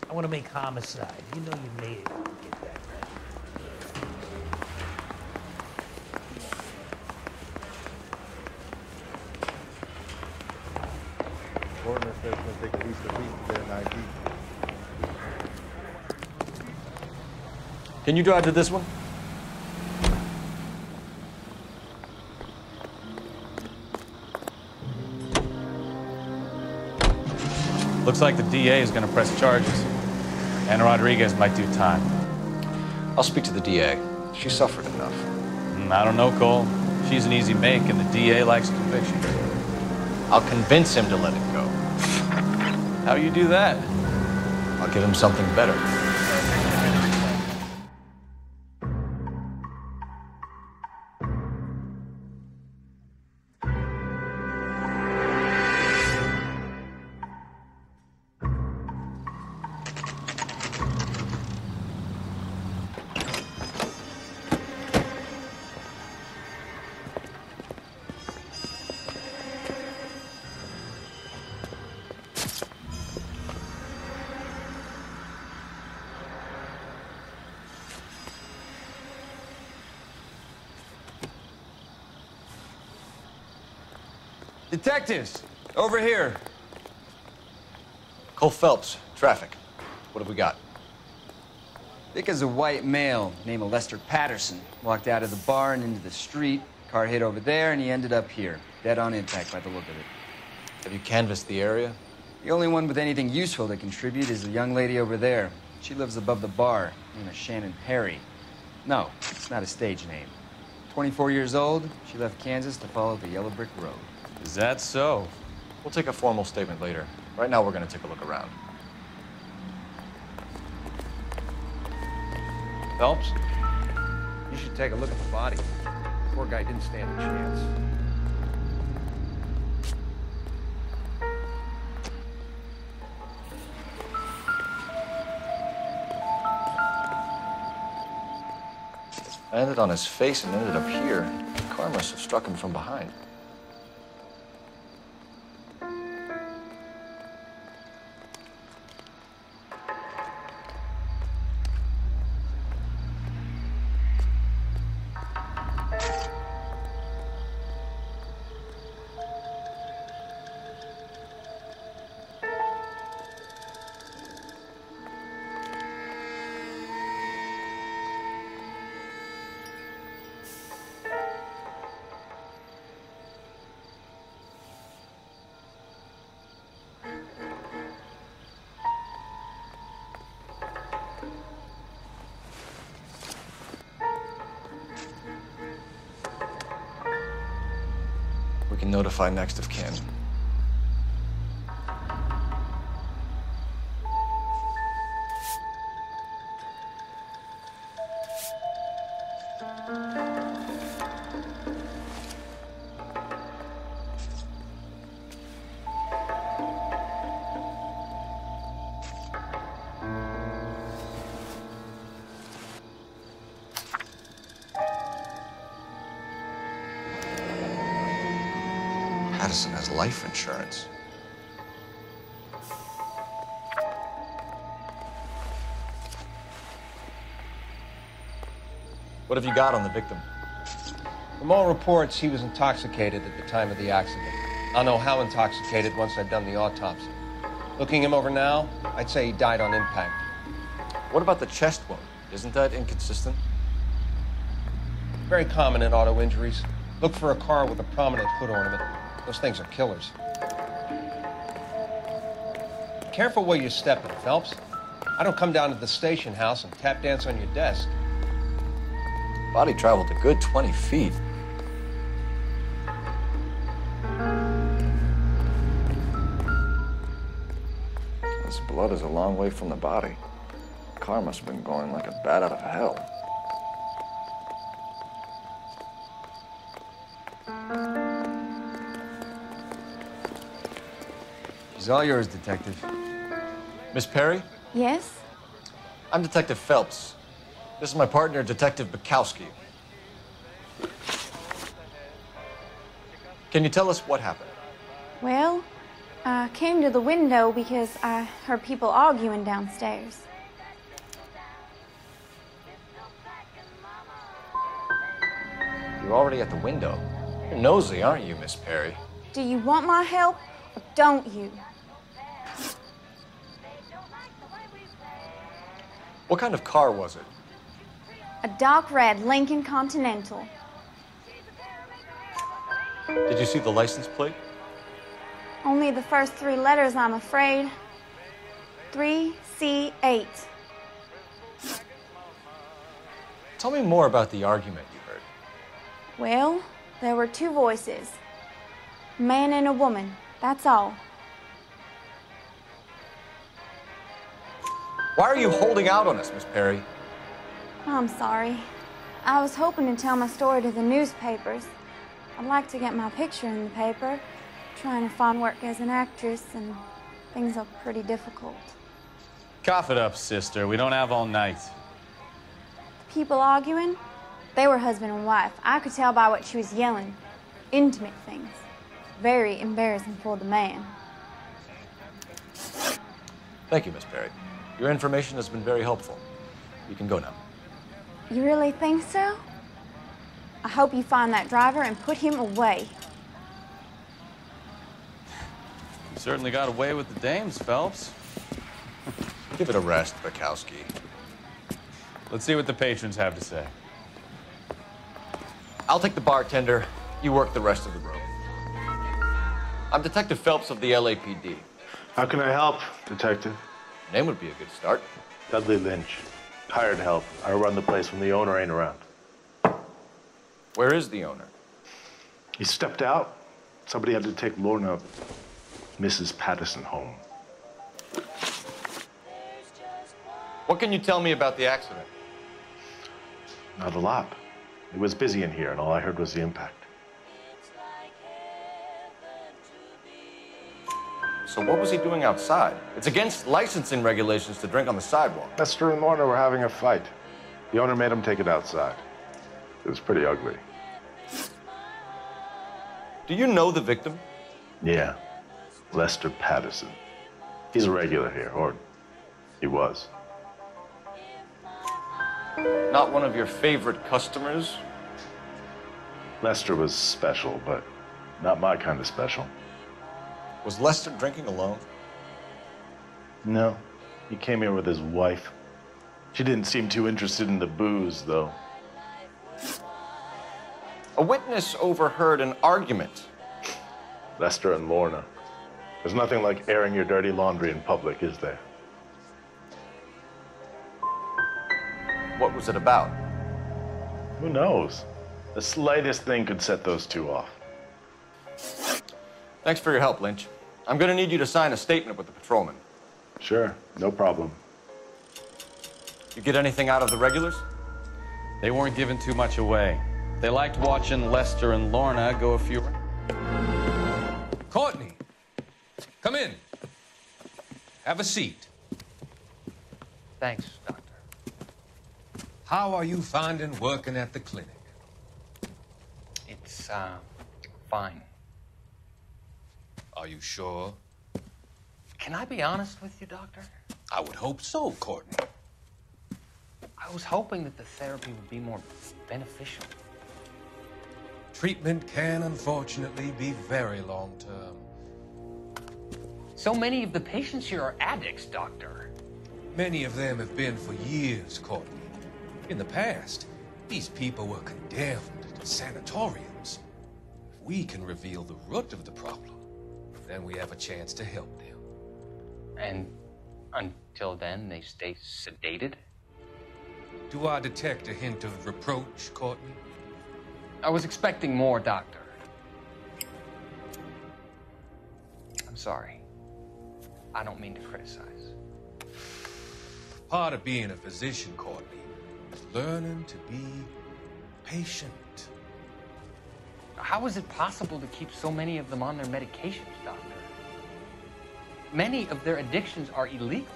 I want to make homicide. You know you made it. Get that right. Coroner says it's going to take at least a week to get an ID. Can you drive to this one? Looks like the DA is going to press charges. And Rodriguez might do time. I'll speak to the DA. She suffered enough. I don't know, Cole. She's an easy make, and the DA likes conviction. I'll convince him to let it go. How you do that? I'll give him something better. Detectives, over here. Cole Phelps, traffic. What have we got? Vic is a white male named Lester Patterson. Walked out of the bar and into the street. Car hit over there, and he ended up here. Dead on impact by the look of it. Have you canvassed the area? The only one with anything useful to contribute is the young lady over there. She lives above the bar, named Shannon Perry. No, it's not a stage name. 24 years old, she left Kansas to follow the yellow brick road. Is that so? We'll take a formal statement later. Right now, we're going to take a look around. Phelps, you should take a look at the body. The poor guy didn't stand a chance. Landed on his face and ended up here. The car must have struck him from behind. We can notify next of kin. Patterson has life insurance. What have you got on the victim? From all reports, he was intoxicated at the time of the accident. I'll know how intoxicated once I've done the autopsy. Looking him over now, I'd say he died on impact. What about the chest wound? Isn't that inconsistent? Very common in auto injuries. Look for a car with a prominent hood ornament. Those things are killers. Careful where you're stepping, Phelps. I don't come down to the station house and tap dance on your desk. Body traveled a good 20 feet. This blood is a long way from the body. The car must have been going like a bat out of hell. She's all yours, Detective. Miss Perry? Yes? I'm Detective Phelps. This is my partner, Detective Bukowski. Can you tell us what happened? Well, I came to the window because I heard people arguing downstairs. You're already at the window. You're nosy, aren't you, Miss Perry? Do you want my help or don't you? What kind of car was it? A dark red Lincoln Continental. Did you see the license plate? Only the first 3 letters, I'm afraid. 3C8. Tell me more about the argument you heard. Well, there were 2 voices. A man and a woman, that's all. Why are you holding out on us, Miss Perry? I'm sorry. I was hoping to tell my story to the newspapers. I'd like to get my picture in the paper. Trying to find work as an actress, and things are pretty difficult. Cough it up, sister. We don't have all night. The people arguing, they were husband and wife. I could tell by what she was yelling. Intimate things. Very embarrassing for the man. Thank you, Miss Perry. Your information has been very helpful. You can go now. You really think so? I hope you find that driver and put him away. You certainly got away with the dames, Phelps. Give it a rest, Bukowski. Let's see what the patrons have to say. I'll take the bartender. You work the rest of the room. I'm Detective Phelps of the LAPD. How can I help, Detective? Name would be a good start. Dudley Lynch. Hired help. I run the place when the owner ain't around. Where is the owner? He stepped out. Somebody had to take Lorna, Mrs. Patterson, home. What can you tell me about the accident? Not a lot. It was busy in here, and all I heard was the impact. So what was he doing outside? It's against licensing regulations to drink on the sidewalk. Lester and Lorna were having a fight. The owner made him take it outside. It was pretty ugly. Do you know the victim? Yeah. Lester Patterson. He's a regular here, or he was. Not one of your favorite customers? Lester was special, but not my kind of special. Was Lester drinking alone? No. He came here with his wife. She didn't seem too interested in the booze, though. A witness overheard an argument. Lester and Lorna. There's nothing like airing your dirty laundry in public, is there? What was it about? Who knows? The slightest thing could set those 2 off. Thanks for your help, Lynch. I'm gonna need you to sign a statement with the patrolman. Sure, no problem. You get anything out of the regulars? They weren't giving too much away. They liked watching Lester and Lorna go a few... Courtney, come in. Have a seat. Thanks, Doctor. How are you finding working at the clinic? It's, fine. Are you sure? Can I be honest with you, Doctor? I would hope so, Courtney. I was hoping that the therapy would be more beneficial. Treatment can, unfortunately, be very long-term. So many of the patients here are addicts, Doctor. Many of them have been for years, Courtney. In the past, these people were condemned to sanatoriums. If we can reveal the root of the problem, then we have a chance to help them. And until then, they stay sedated? Do I detect a hint of reproach, Courtney? I was expecting more, Doctor. I'm sorry. I don't mean to criticize. Part of being a physician, Courtney, is learning to be patient. How is it possible to keep so many of them on their medications, Doctor? Many of their addictions are illegal.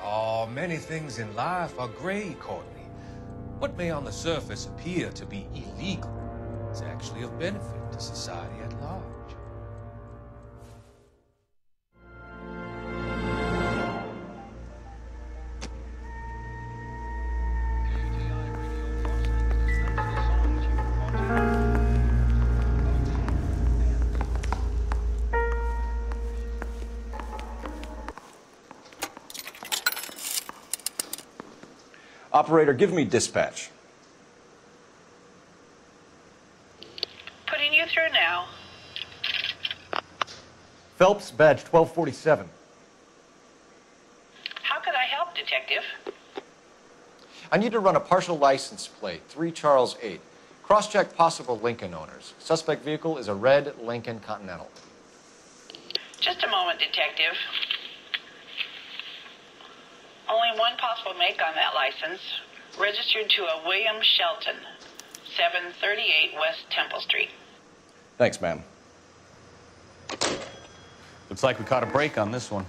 Oh, many things in life are gray, Courtney. What may on the surface appear to be illegal is actually of benefit to society at large. Operator, give me dispatch. Putting you through now. Phelps, badge 1247. How could I help, Detective? I need to run a partial license plate, 3 Charles 8. Cross-check possible Lincoln owners. Suspect vehicle is a red Lincoln Continental. Just a moment, Detective. Only one possible make on that license. Registered to a William Shelton, 738 West Temple Street. Thanks, ma'am. Looks like we caught a break on this one.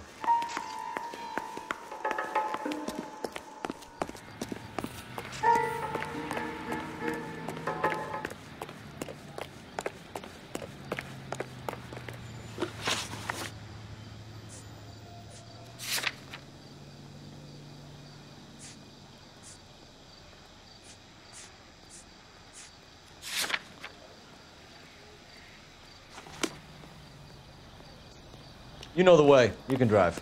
You know the way. You can drive.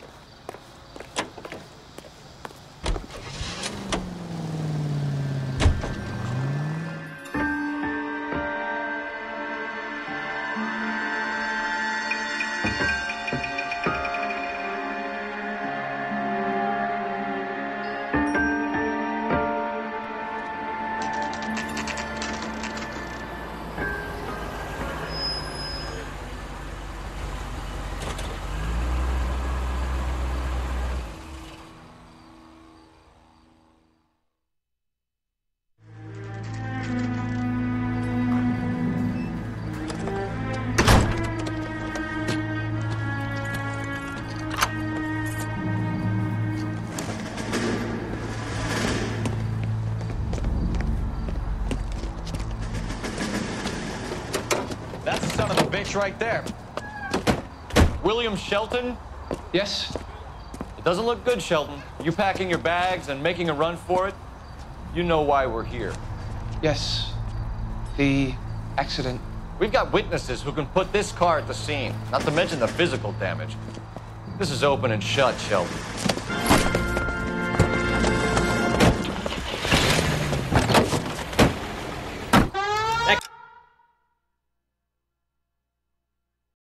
That's the son of a bitch right there. William Shelton? Yes? It doesn't look good, Shelton. You packing your bags and making a run for it? You know why we're here. Yes. The accident. We've got witnesses who can put this car at the scene, not to mention the physical damage. This is open and shut, Shelton.